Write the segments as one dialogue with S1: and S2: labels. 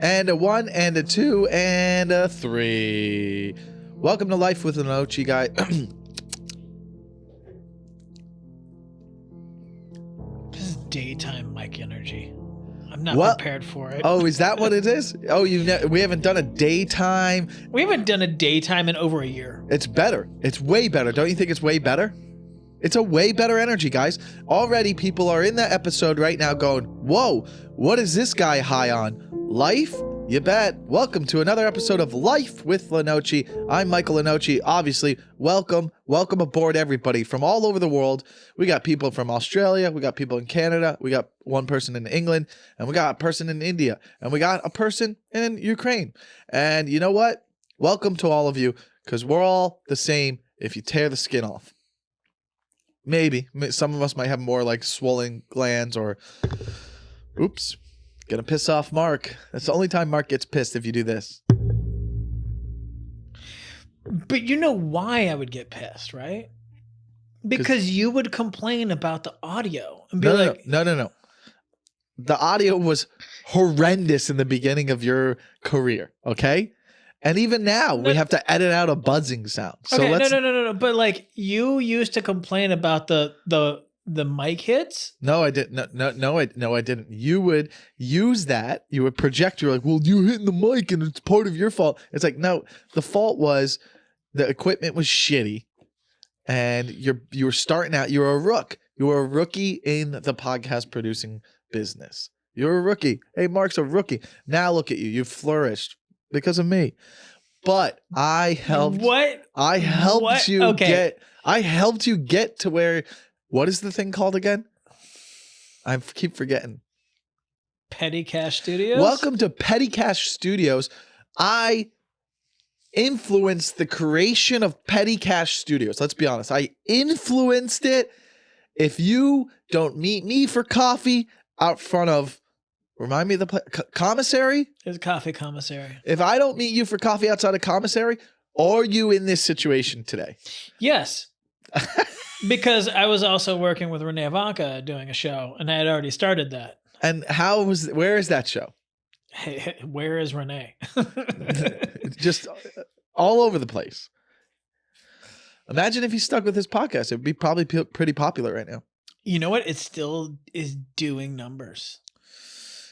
S1: And a 1 and a 2 and a 3. Welcome to Life with Lenoci, guys.
S2: This is daytime mic energy. I'm not prepared for it.
S1: Oh, is that what it is? Oh, we haven't done a daytime.
S2: We haven't done a daytime in over a year.
S1: It's better. It's way better. Don't you think it's way better? It's a way better energy, guys. Already people are in that episode right now going, whoa, what is this guy high on? Life? You bet. Welcome to another episode of Life with Lenoci. I'm Michael Lenoci. Obviously, welcome aboard, everybody from all over the world. We got people from Australia. We got people in Canada. We got one person in England. And we got a person in India. And we got a person in Ukraine. And you know what? Welcome to all of you, because we're all the same if you tear the skin off. Maybe. Some of us might have more like swollen glands or... Oops. Gonna piss off Mark. That's the only time Mark gets pissed, if you do this.
S2: But you know why I would get pissed, right? Because you would complain about the audio and be
S1: No. The audio was horrendous in the beginning of your career, okay? And even now, we have to edit out a buzzing sound. So
S2: okay, no. But like, you used to complain about the mic hits.
S1: No, I didn't. No, I didn't. You would use that. You would project. You're like, well, you're hitting the mic, and it's part of your fault. It's like, no, the fault was the equipment was shitty, and you were starting out. You were a rook. You were a rookie in the podcast producing business. You're a rookie. Hey, Mark's a rookie. Now look at you. You've flourished because of me. But I helped.
S2: What?
S1: I helped you
S2: okay.
S1: I helped you get to where. What is the thing called again? I keep forgetting.
S2: Petty Cash Studios?
S1: Welcome to Petty Cash Studios. I influenced the creation of Petty Cash Studios. Let's be honest. I influenced it. If you don't meet me for coffee out front of, remind me of the place, commissary?
S2: It's Coffee Commissary.
S1: If I don't meet you for coffee outside of commissary, are you in this situation today?
S2: Yes. Because I was also working with Renee Ivanka doing a show, and I had already started that.
S1: And where is that show?
S2: Hey, where is Renee?
S1: Just all over the place. Imagine if he stuck with his podcast. It would be probably pretty popular right now.
S2: You know what? It still is doing numbers.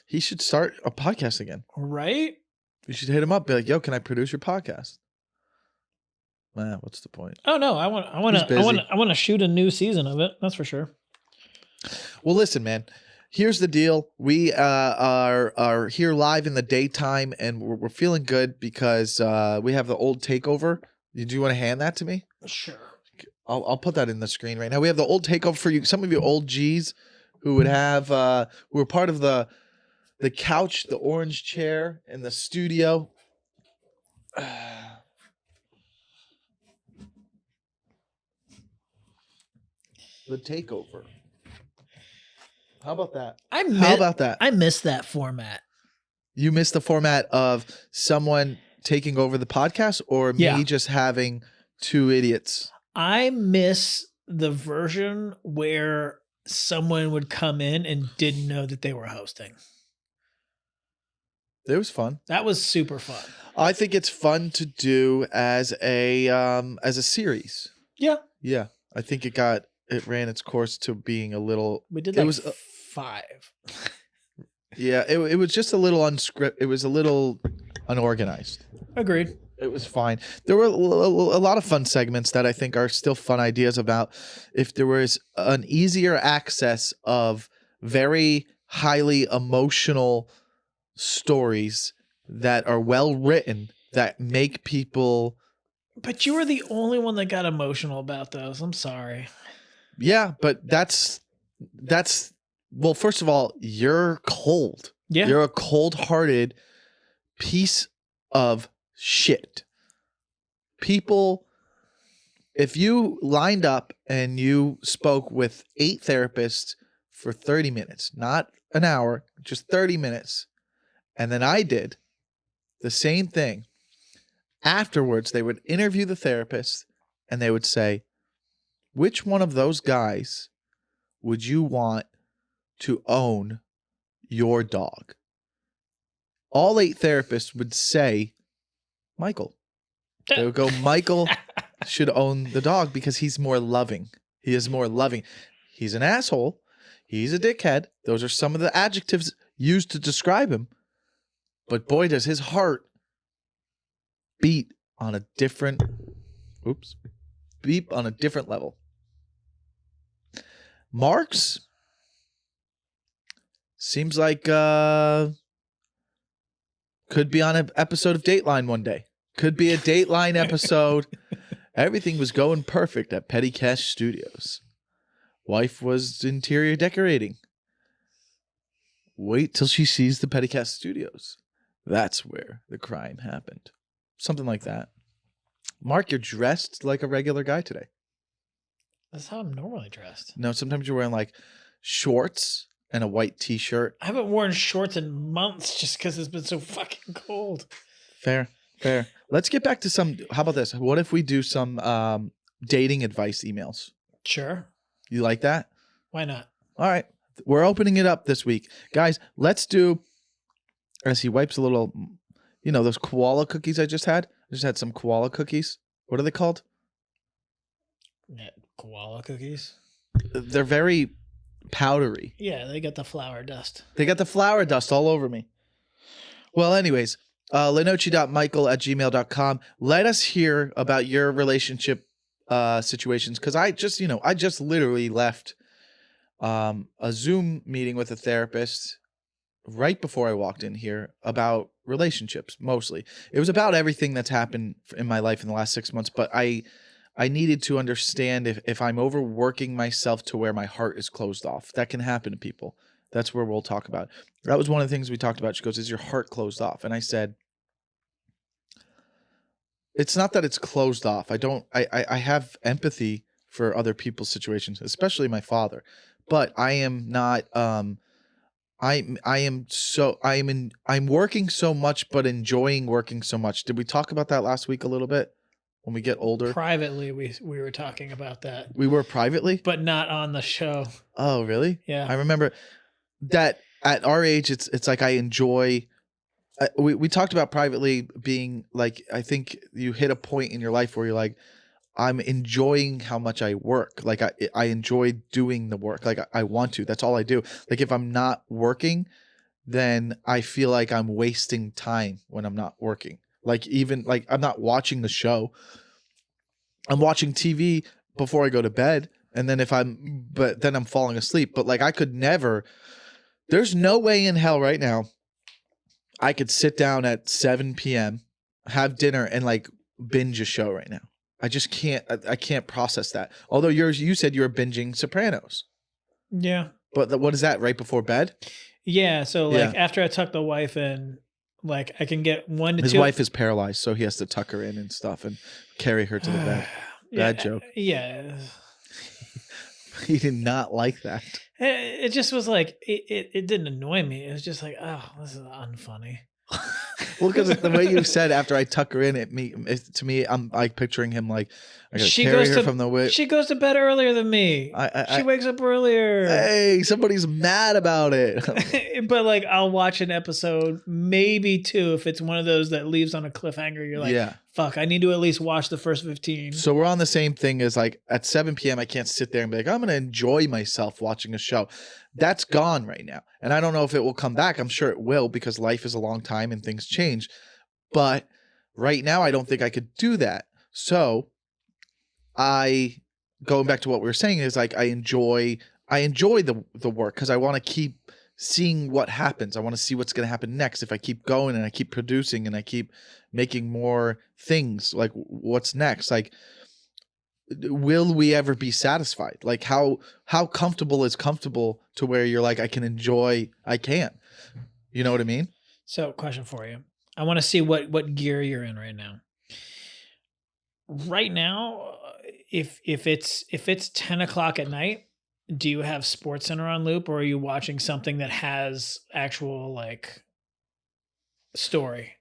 S1: He should start a podcast again.
S2: Right?
S1: You should hit him up. Be like, yo, can I produce your podcast? Man, what's the point?
S2: Oh no, I want to shoot a new season of it. That's for sure.
S1: Well, listen, man. Here's the deal. We are here live in the daytime, and we're feeling good because we have the old takeover. Do you want to hand that to me?
S2: Sure.
S1: I'll put that in the screen right now. We have the old takeover for you. Some of you old G's who would have who were part of the couch, the orange chair in the studio. The takeover. How about that? How about that?
S2: I miss that format.
S1: You missed the format of someone taking over the podcast, or me just having two idiots?
S2: I miss the version where someone would come in and didn't know that they were hosting.
S1: It was fun.
S2: That was super fun.
S1: I think it's fun to do as a series.
S2: Yeah.
S1: Yeah. I think it ran its course to being a little.
S2: We did like 5.
S1: Yeah, it was just a little unscripted. It was a little unorganized.
S2: Agreed.
S1: It was fine. There were a lot of fun segments that I think are still fun ideas about if there was an easier access of very highly emotional stories that are well written that make people.
S2: But you were the only one that got emotional about those. I'm sorry.
S1: Yeah, but that's well, first of all, you're cold.
S2: Yeah.
S1: You're a cold-hearted piece of shit. People, if you lined up and you spoke with 8 therapists for 30 minutes, not an hour, just 30 minutes, and then I did the same thing, afterwards they would interview the therapist and they would say, which one of those guys would you want to own your dog? all 8 therapists would say Michael. They would go, Michael should own the dog because he's more loving. He is more loving. He's an asshole. He's a dickhead. Those are some of the adjectives used to describe him. But boy, does his heart beat on a different level. Mark's seems like could be on an episode of Dateline one day. Could be a Dateline episode. Everything was going perfect at Petty Cash Studios. Wife was interior decorating. Wait till she sees the Petty Cash Studios. That's where the crime happened. Something like that. Mark, you're dressed like a regular guy today.
S2: That's how I'm normally dressed.
S1: No, sometimes you're wearing like shorts and a white t-shirt.
S2: I haven't worn shorts in months just because it's been so fucking cold.
S1: Fair. Let's get back to some. How about this? What if we do some dating advice emails?
S2: Sure.
S1: You like that?
S2: Why not?
S1: All right. We're opening it up this week. Guys, let's do, as he wipes a little, those koala cookies I just had? I just had some koala cookies. What are they called?
S2: Yeah, koala cookies?
S1: They're very powdery.
S2: Yeah, they got the flour dust.
S1: They got the flour dust all over me. Well, anyways, lenoci.michael@gmail.com. Let us hear about your relationship situations, because I just literally left a Zoom meeting with a therapist right before I walked in here about relationships. Mostly it was about everything that's happened in my life in the last 6 months, but I needed to understand if I'm overworking myself to where my heart is closed off. That can happen to people. That's where we'll talk about. That was one of the things we talked about. She goes, is your heart closed off? And I said, it's not that it's closed off. I have empathy for other people's situations, especially my father, but I am not, I'm working so much, but enjoying working so much. Did we talk about that last week a little bit? When we get older,
S2: privately, we were talking about that.
S1: We were privately,
S2: but not on the show.
S1: Oh, really?
S2: Yeah.
S1: I remember that at our age, it's like I enjoy. We talked about privately being like, I think you hit a point in your life where you're like, I'm enjoying how much I work. Like I enjoy doing the work. Like I want to. That's all I do. Like if I'm not working, then I feel like I'm wasting time when I'm not working. Like even like I'm not watching the show. I'm watching TV before I go to bed, and then then I'm falling asleep. But like I could never. There's no way in hell right now I could sit down at 7 p.m., have dinner, and like binge a show right now. I just can't. I can't process that. Although you said you were binging Sopranos.
S2: Yeah.
S1: But what is that? Right before bed?
S2: Yeah. So like after I tuck the wife in. Like I can get 1 to 2.
S1: His wife is paralyzed, so he has to tuck her in and stuff and carry her to the bed. Bad joke.
S2: Yeah.
S1: He did not like that.
S2: It just was like, it didn't annoy me. It was just like, oh, this is unfunny.
S1: Well, because the way you said after I tuck her in, to me, I'm like picturing him like I gotta carry her from the way.
S2: She goes to bed earlier than me. She wakes up earlier.
S1: Hey, somebody's mad about it.
S2: But like, I'll watch an episode, maybe 2, if it's one of those that leaves on a cliffhanger. You're like, fuck, I need to at least watch the first 15.
S1: So we're on the same thing as like at 7 p.m. I can't sit there and be like, I'm gonna enjoy myself watching a show. That's gone right now, and I don't know if it will come back. I'm sure it will because life is a long time and things change. But right now, I don't think I could do that. So going back to what we were saying is like I enjoy the work because I want to keep seeing what happens. I want to see what's going to happen next. If I keep going and I keep producing and I keep making more things, like what's next? Like, will we ever be satisfied? Like how comfortable is comfortable to where you're like, I can. You know what I mean?
S2: So question for you. I want to see what gear you're in right now. Right now, if it's 10 o'clock at night, do you have SportsCenter on loop, or are you watching something that has actual like story?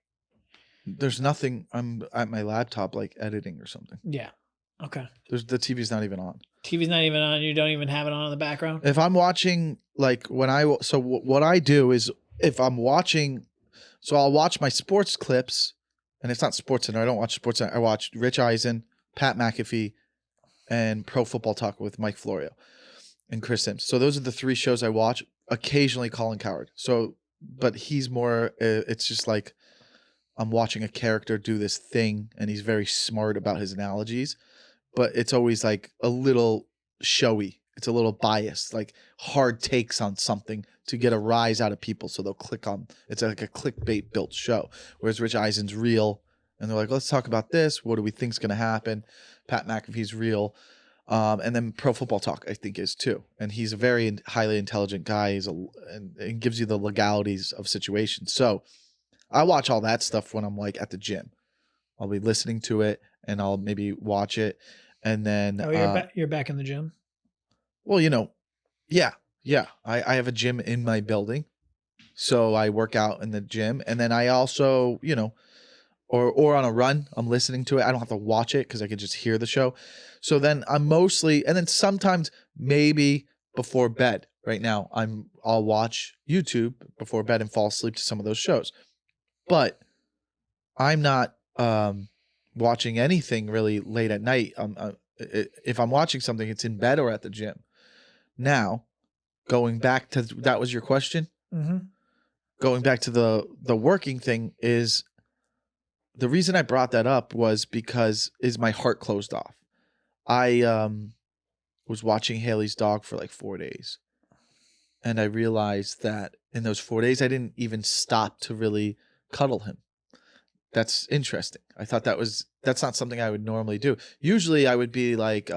S1: There's nothing. I'm at my laptop like editing or something.
S2: Yeah. Okay.
S1: The TV's not even on.
S2: TV's not even on. You don't even have it on in the background.
S1: If I'm watching, like what I do is if I'm watching, So I'll watch my sports clips, and it's not Sports Center. I don't watch Sports Center. I watch Rich Eisen, Pat McAfee, and Pro Football Talk with Mike Florio and Chris Sims. So those are the 3 shows I watch. Occasionally Colin Cowherd. So, but he's more, it's just like I'm watching a character do this thing, and he's very smart about his analogies, but it's always like a little showy. It's a little biased, like hard takes on something to get a rise out of people. So they'll click on, it's like a clickbait built show. Whereas Rich Eisen's real, and they're like, let's talk about this. What do we think's going to happen? Pat McAfee's real. And then Pro Football Talk, I think, is too. And he's a very highly intelligent guy. And gives you the legalities of situations. So I watch all that stuff when I'm like at the gym. I'll be listening to it, and I'll maybe watch it. And then
S2: you're back in the gym?
S1: Well, yeah. I have a gym in my building, so I work out in the gym, and then I also, or on a run, I'm listening to it. I don't have to watch it because I can just hear the show. So then I'm mostly, and then sometimes maybe before bed. Right now, I'll watch YouTube before bed and fall asleep to some of those shows. But I'm not watching anything really late at night. If I'm watching something, it's in bed or at the gym. Now, going back to that was your question.
S2: Mm-hmm.
S1: Going back to the working thing is the reason I brought that up was because my heart closed off. I was watching Haley's dog for like 4 days, and I realized that in those 4 days I didn't even stop to really cuddle him. That's interesting. I thought that's not something I would normally do. Usually I would be like,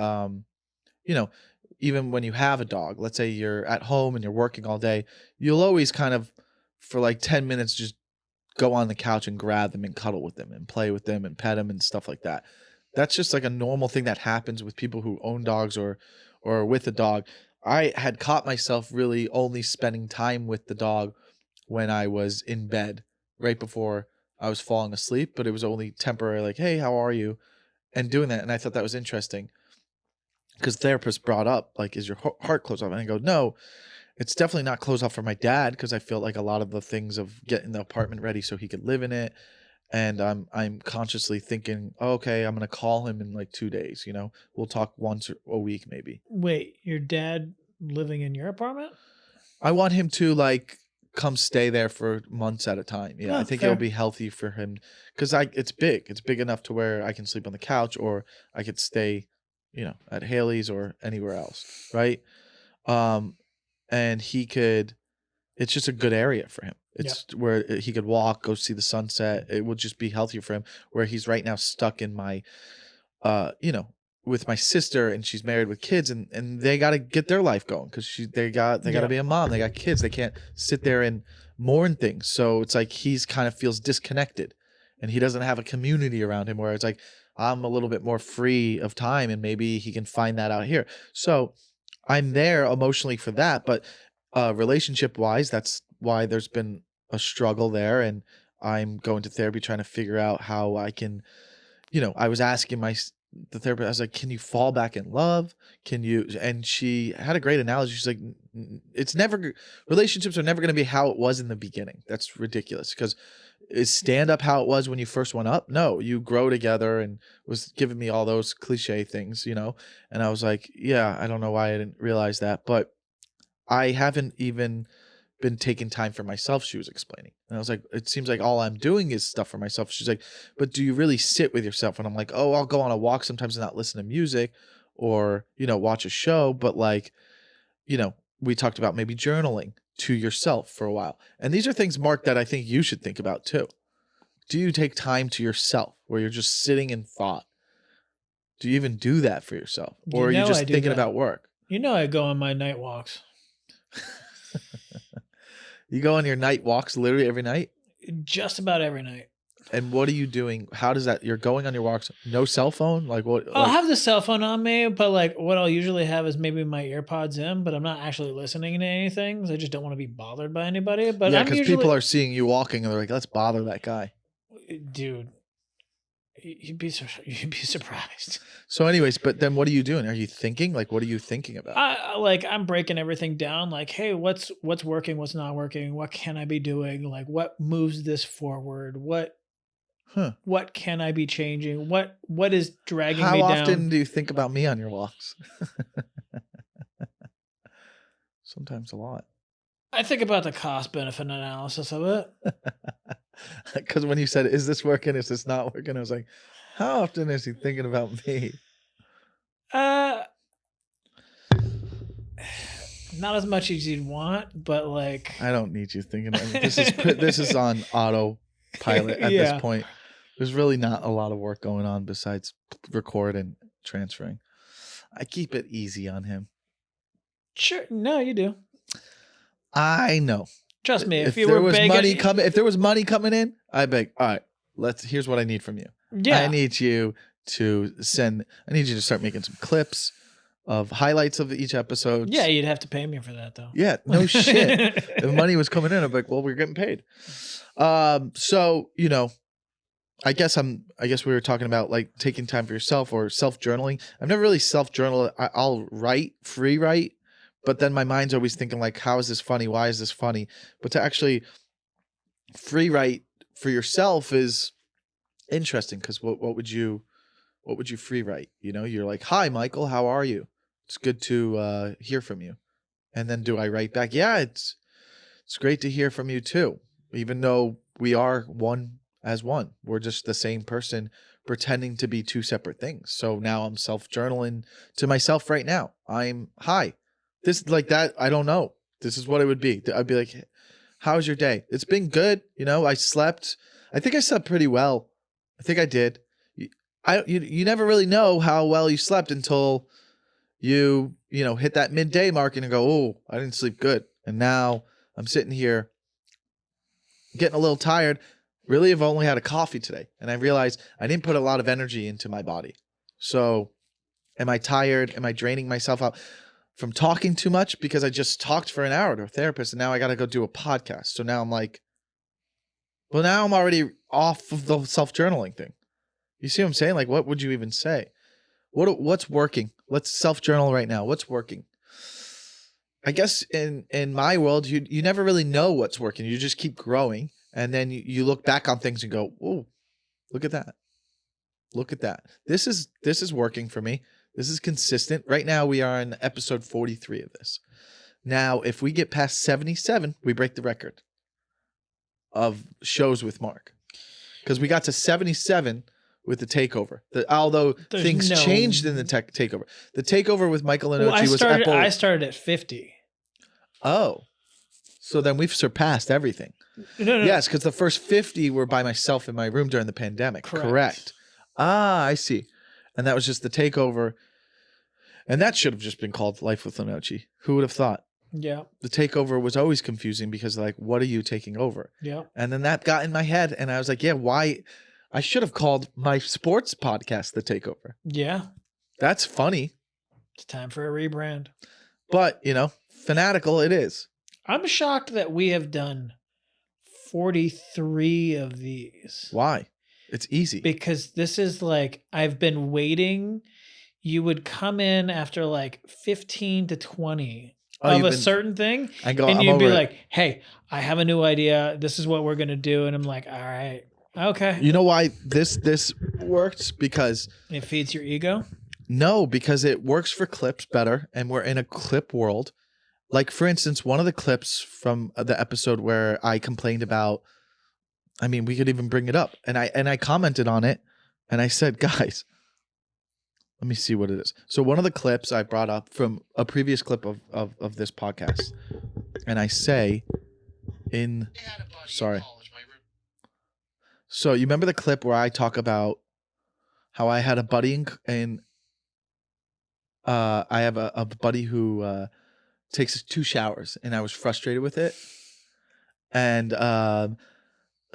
S1: even when you have a dog, let's say you're at home and you're working all day, you'll always kind of, for like 10 minutes, just go on the couch and grab them and cuddle with them and play with them and pet them and stuff like that. That's just like a normal thing that happens with people who own dogs or with a dog. I had caught myself really only spending time with the dog when I was in bed right before I was falling asleep, but it was only temporary, like, hey, how are you? And doing that. And I thought that was interesting because therapist brought up, like, is your heart closed off? And I go, no, it's definitely not closed off for my dad because I feel like a lot of the things of getting the apartment ready so he could live in it. And I'm consciously thinking, oh, okay, I'm going to call him in like 2 days. We'll talk once a week, maybe.
S2: Wait, your dad living in your apartment?
S1: I want him to like come stay there for months at a time. Yeah, I think
S2: fair.
S1: it'll be healthy for him because it's big. It's big enough to where I can sleep on the couch or I could stay, at Haley's or anywhere else, right? And he could. It's just a good area for him. It's where he could walk, go see the sunset. It would just be healthier for him. Where he's right now stuck in my, with my sister, and she's married with kids, and they got to get their life going because they got to be a mom. They got kids. They can't sit there and mourn things. So it's like he's kind of feels disconnected, and he doesn't have a community around him. Where it's like I'm a little bit more free of time, and maybe he can find that out here. So I'm there emotionally for that, but relationship wise, that's why there's been a struggle there, and I'm going to therapy trying to figure out how I can, I was asking the therapist, I was like, can you fall back in love? Can you? And she had a great analogy. She's like, relationships are never going to be how it was in the beginning. That's ridiculous because is stand up how it was when you first went up? No, you grow together, and was giving me all those cliche things, and I was like, yeah, I don't know why I didn't realize that, but I haven't even been taking time for myself, she was explaining. And I was like, it seems like all I'm doing is stuff for myself. She's like, but do you really sit with yourself? And I'm like, oh, I'll go on a walk sometimes and not listen to music or, watch a show. But like, we talked about maybe journaling to yourself for a while. And these are things, Mark, that I think you should think about too. Do you take time to yourself where you're just sitting in thought? Do you even do that for yourself? Or are you just thinking about work?
S2: I go on my night walks.
S1: You go on your night walks literally every night?
S2: Just about every night.
S1: And what are you doing? How does that? You're going on your walks, no cell phone? Like what?
S2: I'll have the cell phone on me, but like what I'll usually have is maybe my earpods in, but I'm not actually listening to anything because I just don't want to be bothered by anybody. But
S1: yeah, because people are seeing you walking and they're like, let's bother that guy.
S2: Dude, You'd be surprised.
S1: So anyways, but then what are you doing? Are you thinking? Like, what are you thinking about?
S2: I'm breaking everything down. Like, hey, what's working? What's not working? What can I be doing? Like, what moves this forward? What can I be changing? What is dragging
S1: How
S2: me down?
S1: often do you think about me on your walks? Sometimes a lot.
S2: I think about the cost benefit analysis of it.
S1: Because when you said, is this working? Is this not working? I was like, how often is he thinking about me?
S2: Not as much as you'd want, but like,
S1: I don't need you thinking about me. This is on autopilot at this point. There's really not a lot of work going on besides record and transferring. I keep it easy on him.
S2: Sure. No, you do.
S1: I know.
S2: Trust me.
S1: If there was money coming in, I'd be all right. Here's what I need from you.
S2: Yeah.
S1: I need you to start making some clips of highlights of each episode.
S2: Yeah, you'd have to pay me for that though.
S1: Yeah, no shit. If money was coming in, I'm like, well, we're getting paid. So I guess we were talking about like taking time for yourself or self-journaling. I've never really self-journaled. I'll free write, but then my mind's always thinking like, how is this funny? Why is this funny? But to actually free write for yourself is interesting because what would you free write? You're like, hi, Michael, how are you? It's good to hear from you. And then do I write back? Yeah, it's great to hear from you too. Even though we are one as one, we're just the same person pretending to be two separate things. So now I'm self-journaling to myself right now. I'm hi. This like that. I don't know. This is what it would be. I'd be like, how's your day? It's been good. I slept. I think I slept pretty well. I think I did. You never really know how well you slept until you hit that midday mark and go, oh, I didn't sleep good. And now I'm sitting here getting a little tired. Really, I've only had a coffee today. And I realized I didn't put a lot of energy into my body. So am I tired? Am I draining myself out from talking too much? Because I just talked for an hour to a therapist and now I got to go do a podcast. So now I'm like, well, now I'm already off of the self-journaling thing. You see what I'm saying? Like, what would you even say? What's working? Let's self-journal right now. What's working? I guess in my world, you never really know what's working. You just keep growing. And then you look back on things and go, oh, look at that. Look at that. This is working for me. This is consistent. Right now, we are in episode 43 of this. Now, if we get past 77, we break the record of shows with Mark. Because we got to 77 with the takeover. Although things changed in the takeover. The takeover with Michael Lenoci was
S2: I started at 50.
S1: Oh. So then we've surpassed everything. No. Yes, because the first 50 were by myself in my room during the pandemic. Correct. Ah, I see. And that was just the takeover. And that should have just been called Life with Lenoci. Who would have thought?
S2: Yeah.
S1: The takeover was always confusing because like, what are you taking over?
S2: Yeah.
S1: And then that got in my head and I was like, yeah, why? I should have called my sports podcast The Takeover.
S2: Yeah.
S1: That's funny.
S2: It's time for a rebrand.
S1: But, fanatical it is.
S2: I'm shocked that we have done 43 of these.
S1: Why? It's easy.
S2: Because this is like, I've been waiting. You would come in after like 15 to 20 of a certain thing. And you'd be like, hey, I have a new idea. This is what we're going to do. And I'm like, all right. Okay.
S1: You know why this works? Because
S2: it feeds your ego?
S1: No, because it works for clips better. And we're in a clip world. Like, for instance, one of the clips from the episode where I complained about, we could even bring it up. And I commented on it and I said, guys, let me see what it is. So one of the clips I brought up from a previous clip of this podcast. And I say sorry. So you remember the clip where I talk about how I had a buddy I have a buddy who takes 2 showers and I was frustrated with it. And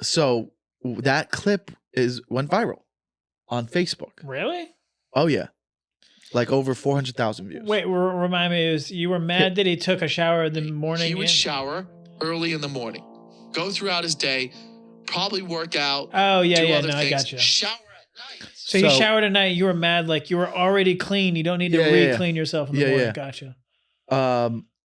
S1: so that clip went viral on Facebook.
S2: Really?
S1: Oh yeah. Like over 400,000 views.
S2: Wait, remind me, you were mad that he took a shower in the morning?
S3: He would shower early in the morning, go throughout his day, probably work out.
S2: Oh yeah,
S3: do
S2: yeah,
S3: other
S2: no,
S3: things,
S2: I got you.
S3: Shower
S2: So you showered at night. You were mad, like you were already clean. You don't need to re-clean yourself in the morning.
S1: Gotcha.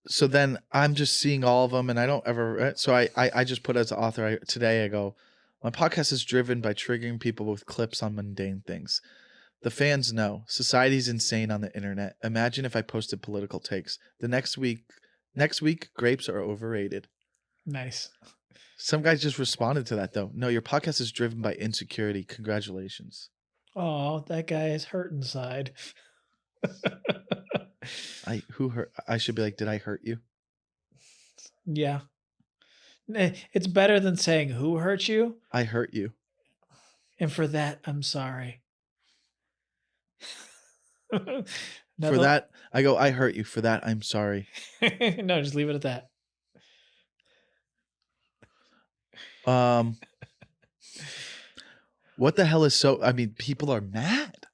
S1: So then I'm just seeing all of them, and I don't ever. So I just put as an author today. I go, my podcast is driven by triggering people with clips on mundane things. The fans know society's insane on the internet. Imagine if I posted political takes. The next week, grapes are overrated.
S2: Nice.
S1: Some guys just responded to that though. No, your podcast is driven by insecurity. Congratulations.
S2: Oh, that guy is hurt inside.
S1: Who hurt? I should be like, did I hurt you?
S2: Yeah. It's better than saying who hurt you.
S1: I hurt you.
S2: And for that, I'm sorry.
S1: For that, I go, I hurt you. For that, I'm sorry.
S2: No, just leave it at that.
S1: What the hell is people are mad.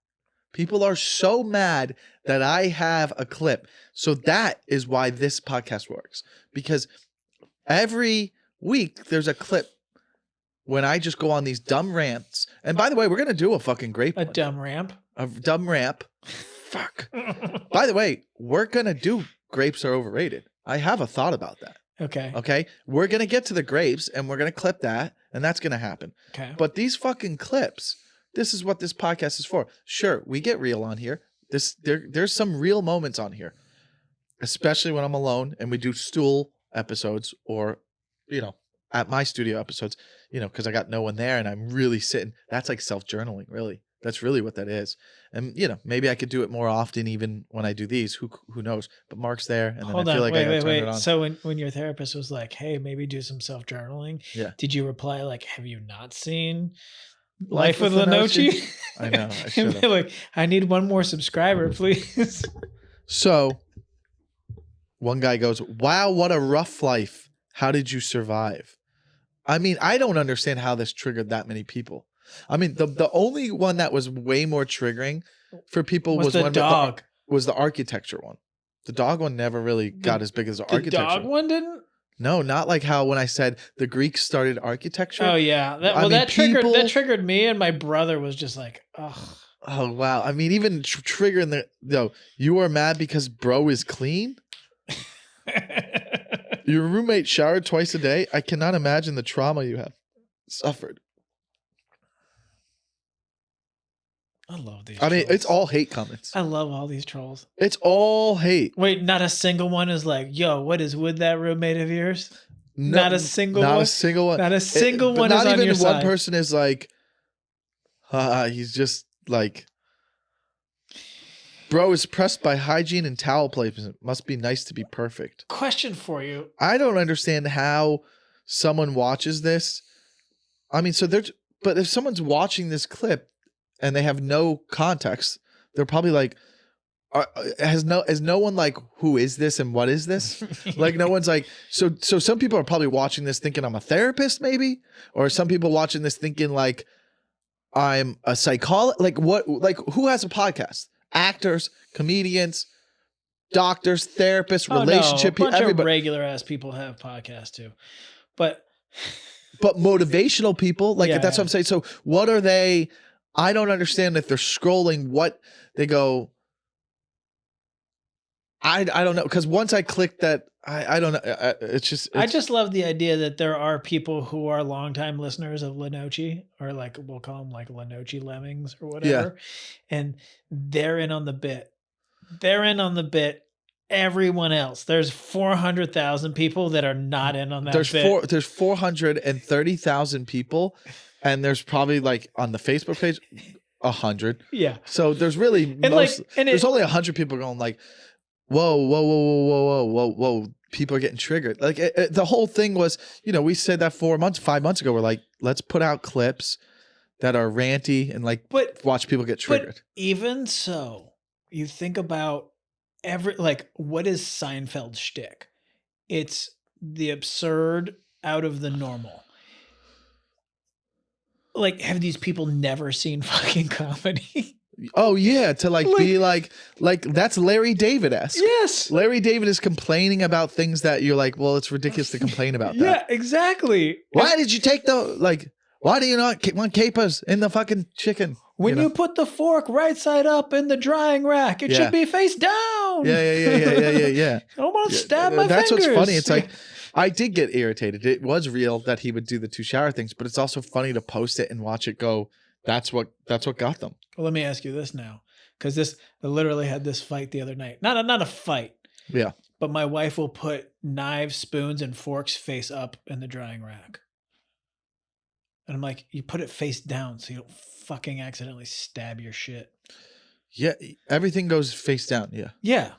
S1: People are so mad that I have a clip. So that is why this podcast works. Because every week there's a clip when I just go on these dumb rants. And by the way, we're going to do a fucking great one.
S2: Dumb ramp?
S1: A dumb ramp. Fuck. By the way, we're going to do grapes are overrated. I have a thought about that. Okay. We're going to get to the grapes and we're going to clip that and that's going to happen.
S2: Okay.
S1: But these fucking clips, this is what this podcast is for. Sure, we get real on here. There's some real moments on here, especially when I'm alone and we do stool episodes or, at my studio episodes, because I got no one there and I'm really sitting. That's like self-journaling, really. That's really what that is. And, maybe I could do it more often even when I do these. Who knows? But Mark's there. And then I feel like I got to turn it on.
S2: So when your therapist was like, hey, maybe do some self-journaling.
S1: Yeah.
S2: Did you reply like, have you not seen Life with Lenoci?
S1: I know. I should have.
S2: Like, I need one more subscriber, please.
S1: So one guy goes, wow, what a rough life. How did you survive? I mean, I don't understand how this triggered that many people. I mean, the only one that was way more triggering for people was
S2: the dog.
S1: Was the architecture one. The dog one never really got as big as the architecture.
S2: The dog one didn't?
S1: No, not like how when I said the Greeks started architecture.
S2: Oh yeah, that triggered me, and my brother was just like, ugh.
S1: Oh wow! I mean, even triggering you are mad because bro is clean. Your roommate showered twice a day. I cannot imagine the trauma you have suffered.
S2: I love these.
S1: I mean, it's all hate comments.
S2: I love all these trolls.
S1: It's all hate.
S2: Wait, not a single one is like, yo, what is with that roommate of yours? No, not a single one.
S1: Not a single one.
S2: Not a single one is on your side. Not even
S1: one person is like, he's just like, bro is pressed by hygiene and towel placement. Must be nice to be perfect.
S2: Question for you.
S1: I don't understand how someone watches this. I mean, but if someone's watching this clip and they have no context, they're probably like, has no one like, who is this and what is this? Like no one's like, so some people are probably watching this thinking I'm a therapist maybe, or some people watching this thinking like I'm a psychologist. Like who has a podcast? Actors, comedians, doctors, therapists, relationship people.
S2: Everybody. Regular ass people have podcasts too, but
S1: motivational people, like that's what I'm saying. So what are they? I don't understand if they're scrolling what they go. I don't know, because once I clicked that, I don't know. I
S2: just love the idea that there are people who are longtime listeners of Lenoci, or like we'll call them like Lenoci lemmings or whatever, and they're in on the bit. They're in on the bit. Everyone else, there's 400,000 people that are not in on that bit.
S1: There's 430,000 people, and there's probably like on the Facebook page 100.
S2: Yeah.
S1: So there's really there's only 100 people going like, whoa, people are getting triggered. Like the whole thing was, we said that 5 months ago, we're like, let's put out clips that are ranty and watch people get triggered.
S2: But even so, you think about what is Seinfeld's shtick? It's the absurd out of the normal. Like, have these people never seen fucking comedy?
S1: Oh yeah, to be like that's Larry David-esque.
S2: Yes.
S1: Larry David is complaining about things that you're like, well, it's ridiculous to complain about that.
S2: Yeah, exactly.
S1: Why did you take Why do you not want capers in the fucking chicken?
S2: When you put the fork right side up in the drying rack, it should be face down.
S1: Yeah.
S2: I don't want to stab my
S1: That's
S2: fingers.
S1: what's funny. It's like, I did get irritated. It was real that he would do the 2 shower things, but it's also funny to post it and watch it go. That's what got them.
S2: Well, let me ask you this now, because I literally had this fight the other night. Not a fight.
S1: Yeah.
S2: But my wife will put knives, spoons, and forks face up in the drying rack. And I'm like, you put it face down so you don't fucking accidentally stab your shit.
S1: Yeah, everything goes face down. Yeah.
S2: Yeah.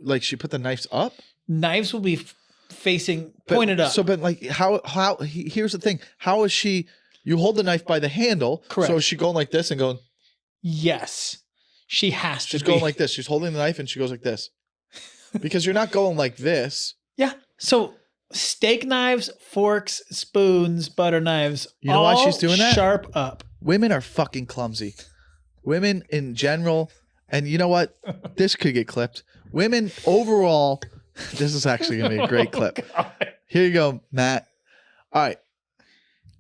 S1: Like she put the knives up?
S2: Knives will be facing pointed up.
S1: So, but like how here's the thing. How is she, you hold the knife by the handle.
S2: Correct.
S1: So is she going like this and going?
S2: Yes. She has to
S1: She's going like this. She's holding the knife and she goes like this. Because you're not going like this.
S2: Yeah. So steak knives, forks, spoons, butter knives.
S1: You know why she's doing that?
S2: Sharp up.
S1: Women are fucking clumsy. Women in general, and you know what? This could get clipped. Women overall, this is actually going to be a great clip. Here you go, Matt. All right.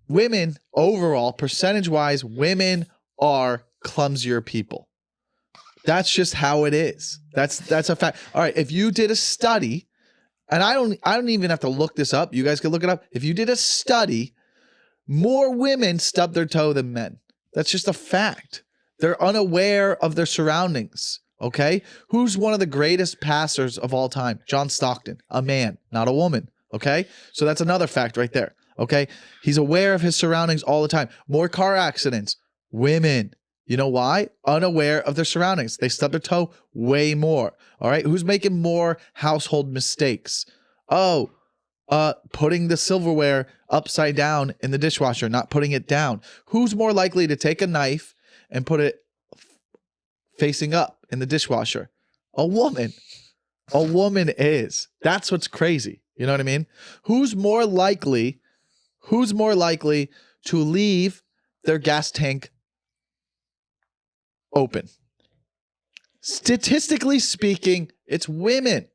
S1: Women overall, percentage-wise, women are clumsier people. That's just how it is. That's a fact. All right, if you did a study, and I don't even have to look this up. You guys can look it up. If you did a study, more women stub their toe than men. That's just a fact. They're unaware of their surroundings. Okay? Who's one of the greatest passers of all time? John Stockton, a man, not a woman. Okay? So that's another fact right there. Okay? He's aware of his surroundings all the time. More car accidents, women. You know why? Unaware of their surroundings. They stub their toe way more. All right? Who's making more household mistakes? Oh, putting the silverware upside down in the dishwasher, not putting it down. Who's more likely to take a knife and put it facing up in the dishwasher? A woman. A woman is. That's what's crazy. You know what I mean? Who's more likely to leave their gas tank open? Statistically speaking, it's women.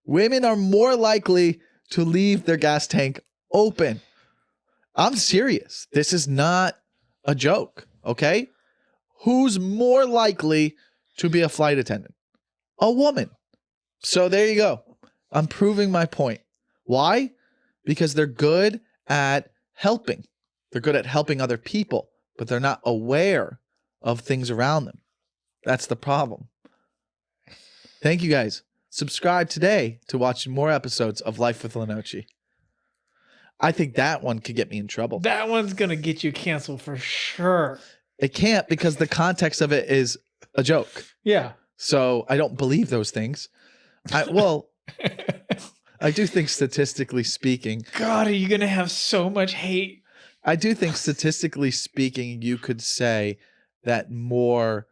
S1: Women are more likely to leave their gas tank open. I'm serious. This is not a joke, okay? Who's more likely to be a flight attendant? A woman. So there you go. I'm proving my point. Why? Because they're good at helping. They're good at helping other people, but they're not aware of things around them. That's the problem. Thank you guys. Subscribe today to watch more episodes of Life with Lenoci. I think that one could get me in trouble.
S2: That one's going to get you canceled for sure.
S1: It can't, because the context of it is a joke.
S2: Yeah.
S1: So I don't believe those things. I do think statistically speaking.
S2: God, are you going to have so much hate?
S1: I do think statistically speaking, you could say that more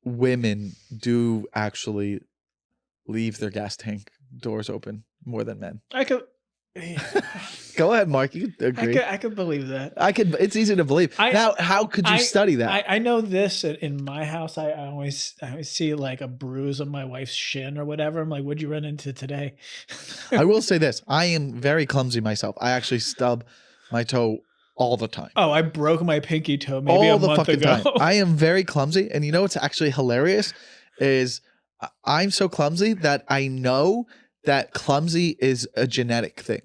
S1: women do actually leave their gas tank doors open more than men.
S2: I could.
S1: Go ahead, Mark. You could agree.
S2: I could believe that.
S1: It's easy to believe. Now, how could you study that?
S2: I know this in my house. I always see like a bruise on my wife's shin or whatever. I'm like, what'd you run into today?
S1: I will say this. I am very clumsy myself. I actually stub my toe all the time.
S2: Oh, I broke my pinky toe maybe a month ago.
S1: Time. I am very clumsy. And you know what's actually hilarious is I'm so clumsy that I know that clumsy is a genetic thing,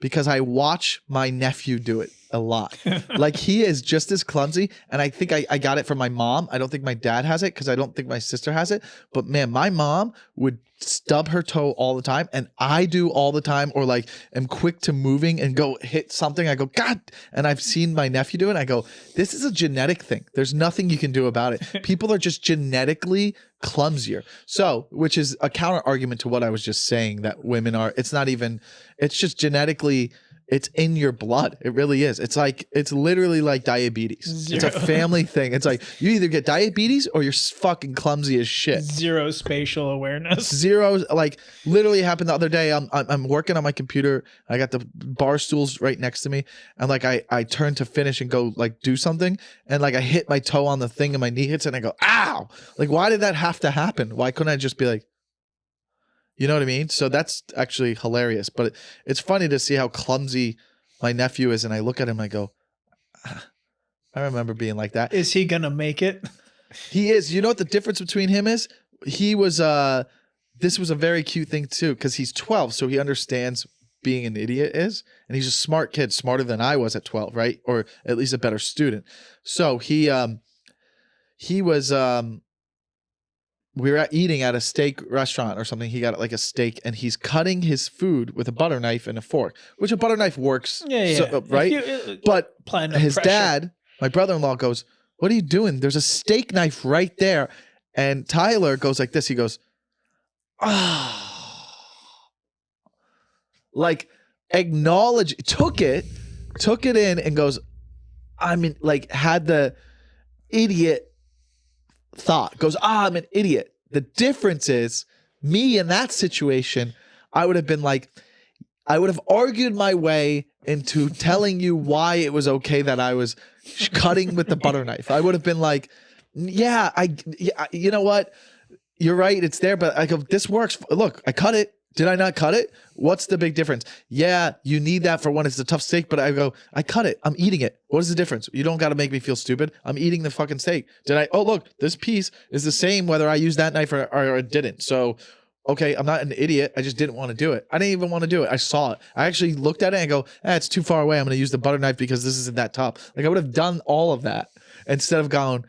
S1: because I watch my nephew do it a lot. Like, he is just as clumsy. And I think I got it from my mom. I don't think my dad has it, because I don't think my sister has it. But man, my mom would stub her toe all the time, and I do all the time, or like am quick to moving and go hit something. I go, God. And I've seen my nephew do it. I go, this is a genetic thing. There's nothing you can do about it. People are just genetically clumsier. So, which is a counter argument to what I was just saying, that women are, it's just genetically, it's in your blood. It really is. It's literally like diabetes. Zero. It's a family thing. It's like you either get diabetes or you're fucking clumsy as shit.
S2: Zero spatial awareness.
S1: Zero. Like, literally happened the other day. I'm working on my computer. I got the bar stools right next to me, and like I turn to finish and go like do something, and like I hit my toe on the thing and my knee hits it, and I go, ow! Like, why did that have to happen? Why couldn't I just be like, you know what I mean? So that's actually hilarious. But it's funny to see how clumsy my nephew is, and I look at him and I go, I remember being like that.
S2: Is he gonna make it?
S1: He is. You know what the difference between him is? He was this was a very cute thing too, because he's 12, so he understands being an idiot is, and he's a smart kid, smarter than I was at 12, right? Or at least a better student. So he was we were eating at a steak restaurant or something. He got like a steak, and he's cutting his food with a butter knife and a fork, which a butter knife works, right? But his dad, my brother-in-law, goes, "What are you doing? There's a steak knife right there." And Tyler goes like this. He goes, "Ah," like took it in and goes, I mean, like had the idiot thought, goes, I'm an idiot. The difference is me in that situation, I would have been like, I would have argued my way into telling you why it was okay that I was cutting with the butter knife. I would have been like, yeah, you know what? You're right. It's there, but I go, this works. Look, I cut it. Did I not cut it? What's the big difference? Yeah, you need that for when it's a tough steak, but I go, I cut it. I'm eating it. What is the difference? You don't got to make me feel stupid. I'm eating the fucking steak. Oh, look, this piece is the same whether I use that knife or I didn't. So, okay, I'm not an idiot. I just didn't want to do it. I didn't even want to do it. I saw it. I actually looked at it and go, it's too far away. I'm going to use the butter knife because this isn't that tough. Like I would have done all of that instead of going,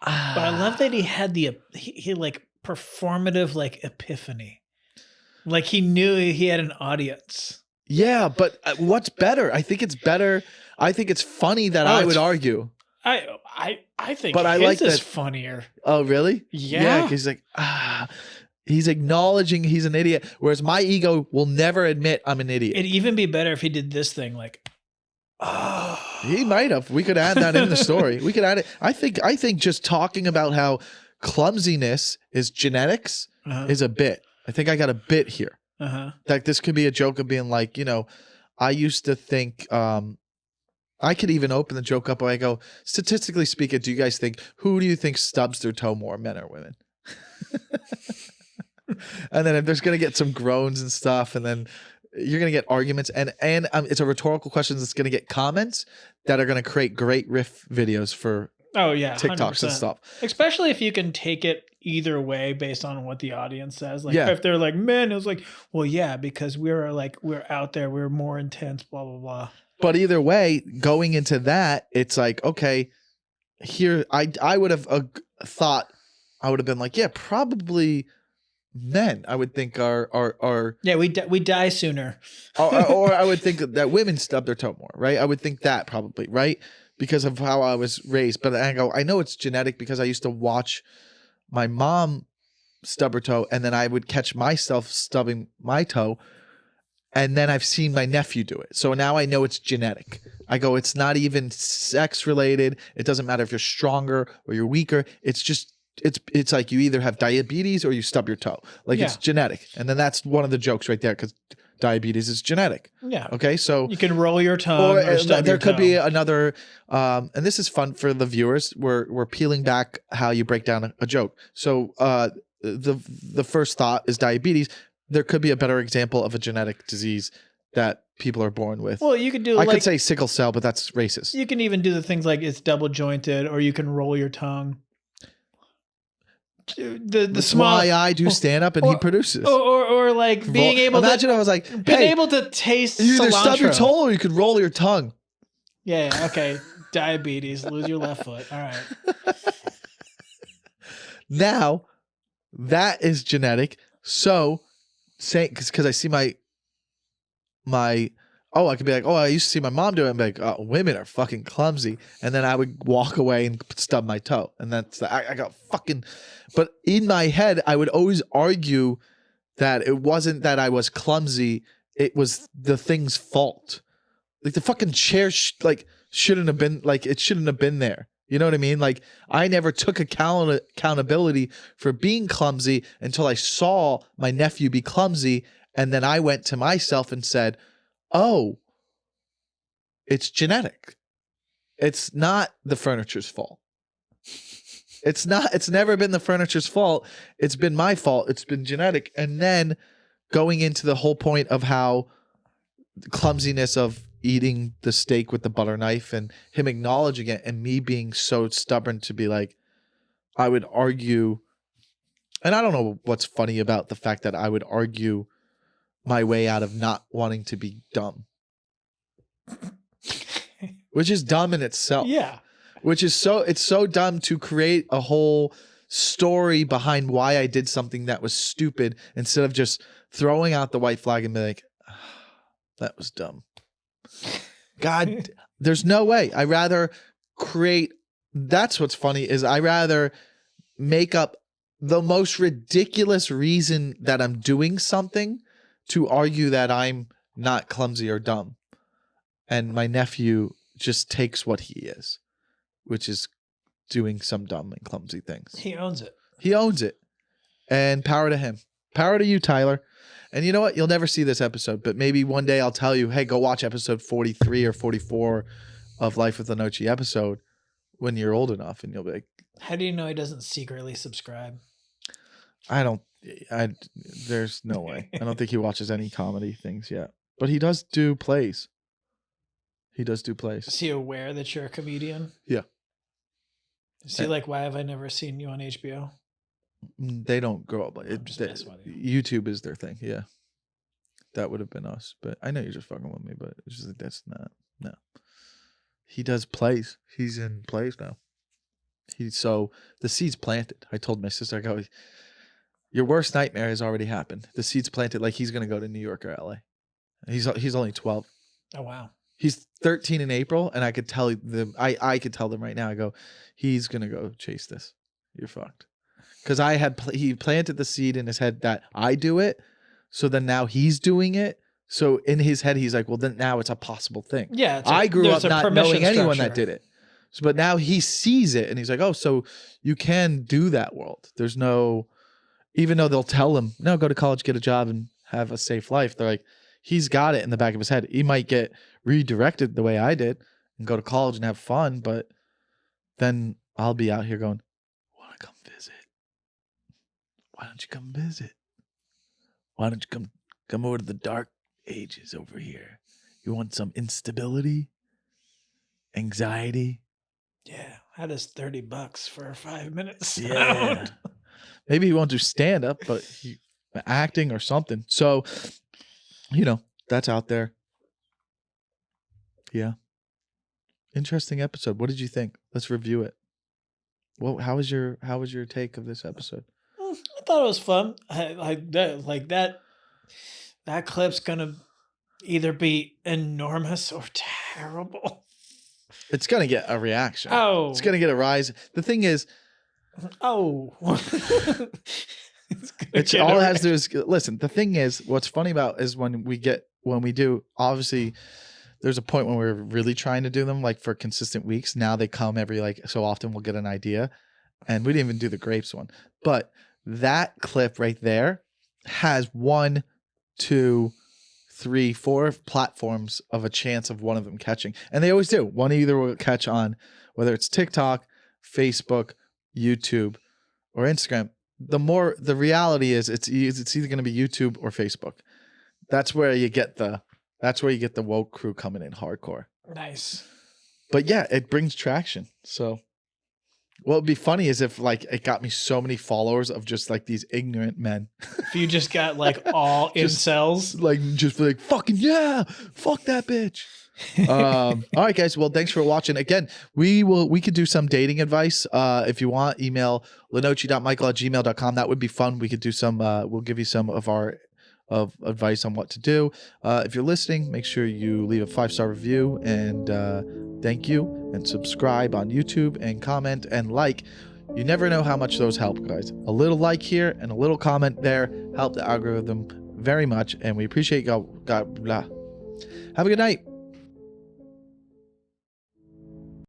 S2: But I love that he had he like performative like epiphany. Like he knew he had an audience.
S1: Yeah, but what's better? I think it's better. I think it's funny that I would argue.
S2: I think
S1: but I like
S2: is
S1: that.
S2: funnier.
S1: Oh, really?
S2: Yeah.
S1: Because he's like, he's acknowledging he's an idiot, whereas my ego will never admit I'm an idiot.
S2: It'd even be better if he did this thing like,
S1: He might have. We could add that in the story. We could add it. I think just talking about how clumsiness is genetics is a bit. I think I got a bit here. Like this could be a joke of being like, I used to think, I could even open the joke up where I go, statistically speaking, who do you think stubs their toe more, men or women? And then if there's going to get some groans and stuff, and then you're going to get arguments, and it's a rhetorical question that's going to get comments that are going to create great riff videos for TikToks 100%. And stuff.
S2: Especially if you can take it either way based on what the audience says. Like if they're like, men, it was like, well, yeah, because we're out there, we're more intense, blah, blah, blah.
S1: But either way, going into that, it's like, okay, here, I would have thought, I would have been like, yeah, probably men, I would think are
S2: yeah, we die sooner.
S1: or I would think that women stub their toe more, right? I would think that probably, right? Because of how I was raised. But I know it's genetic because I used to watch my mom stub her toe, and then I would catch myself stubbing my toe, and then I've seen my nephew do it. So now I know it's genetic. I go, it's not even sex related. It doesn't matter if you're stronger or you're weaker. It's just it's like you either have diabetes or you stub your toe. Like it's genetic. And then that's one of the jokes right there, because diabetes is genetic.
S2: Yeah.
S1: Okay. So
S2: you can roll your tongue or stub
S1: there
S2: your
S1: could
S2: toe.
S1: be another, and this is fun for the viewers. We're peeling back how you break down a joke. So the first thought is diabetes. There could be a better example of a genetic disease that people are born with.
S2: Well, you could do.
S1: I could say sickle cell, but that's racist.
S2: You can even do the things like it's double jointed, or you can roll your tongue.
S1: That's why I do stand up and he produces.
S2: Or like being able
S1: imagine I was like, hey,
S2: being able to taste
S1: you either
S2: cilantro.
S1: stub your toe or you could roll your tongue.
S2: Yeah, okay. Diabetes, lose your left foot. All right.
S1: Now, that is genetic. So, because I see my I could be like, I used to see my mom do it, and be like, oh, women are fucking clumsy. And then I would walk away and stub my toe. And that's I got fucking, but in my head, I would always argue that it wasn't that I was clumsy. It was the thing's fault. Like the fucking chair, shouldn't have been, like, it shouldn't have been there. You know what I mean? Like I never took accountability for being clumsy until I saw my nephew be clumsy. And then I went to myself and said, oh, it's genetic. It's not the furniture's fault. It's never been the furniture's fault. It's been my fault. It's been genetic. And then going into the whole point of how the clumsiness of, eating the steak with the butter knife and him acknowledging it and me being so stubborn to be like, I would argue, and I don't know what's funny about the fact that I would argue my way out of not wanting to be dumb, which is dumb in itself.
S2: Yeah.
S1: Which is it's so dumb to create a whole story behind why I did something that was stupid instead of just throwing out the white flag and be like, that was dumb. God, there's no way. I rather create. That's what's funny is I rather make up the most ridiculous reason that I'm doing something to argue that I'm not clumsy or dumb. And my nephew just takes what he is, which is doing some dumb and clumsy things.
S2: He owns it.
S1: He owns it. And power to him. Power to you, Tyler. And you know what? You'll never see this episode, but maybe one day I'll tell you, hey, go watch episode 43 or 44 of Life with Lenoci episode when you're old enough, and you'll be like,
S2: how do you know he doesn't secretly subscribe?
S1: There's no way. I don't think he watches any comedy things yet, but he does do plays. He does do plays.
S2: Is he aware that you're a comedian?
S1: Yeah.
S2: Is he like, why have I never seen you on HBO?
S1: They don't grow up. YouTube is their thing. Yeah. That would have been us. But I know you're just fucking with me, but it's just like, that's not. No. He does plays. He's in plays now. So the seed's planted. I told my sister, I go, your worst nightmare has already happened. The seed's planted. Like he's going to go to New York or LA. He's only 12.
S2: Oh, wow.
S1: He's 13 in April, and I could tell them. I could tell them right now. I go, he's gonna go chase this. You're fucked. Because he planted the seed in his head that I do it, so then now he's doing it. So in his head, he's like, well, then now it's a possible thing.
S2: Yeah,
S1: I grew up not knowing anyone that did it, but now he sees it, and he's like, oh, so you can do that world. There's no, even though they'll tell him, no, go to college, get a job, and have a safe life. They're like, he's got it in the back of his head. He might get redirected the way I did and go to college and have fun, but then I'll be out here going, want to come visit? Why don't you come visit? Why don't you come over to the dark ages over here? You want some instability? Anxiety?
S2: Yeah, how does $30 for 5 minutes sound?
S1: Yeah. Maybe he won't do stand-up, but acting or something. So, that's out there. Yeah. Interesting episode. What did you think? Let's review it. Well, how was your take of this episode?
S2: I thought it was fun. That clip's gonna either be enormous or terrible.
S1: It's gonna get a reaction.
S2: Oh,
S1: it's gonna get a rise. The thing is,
S2: oh,
S1: it's all it has to do is listen. The thing is, what's funny about is when we do, obviously there's a point when we're really trying to do them like for consistent weeks. Now they come every so often we'll get an idea, and we didn't even do the grapes one, but that clip right there has 1, 2, 3, 4 platforms of a chance of one of them catching, and they always do. One either will catch on whether it's TikTok, Facebook, YouTube, or Instagram. The reality is it's either going to be YouTube or Facebook. That's where you get the woke crew coming in hardcore.
S2: Nice.
S1: But yeah, it brings traction. So what would be funny is if it got me so many followers of just these ignorant men.
S2: If you just got all incels.
S1: Just like fucking yeah, fuck that bitch. All right, guys. Well, thanks for watching. Again, we could do some dating advice. If you want, email lenoci.michael@gmail.com. That would be fun. We could do some. We'll give you some of our advice on what to do. If you're listening, make sure you leave a 5-star review and thank you, and subscribe on YouTube and comment and like. You never know how much those help, guys. A little like here and a little comment there help the algorithm very much, and we appreciate y'all. God blah. Have a good night.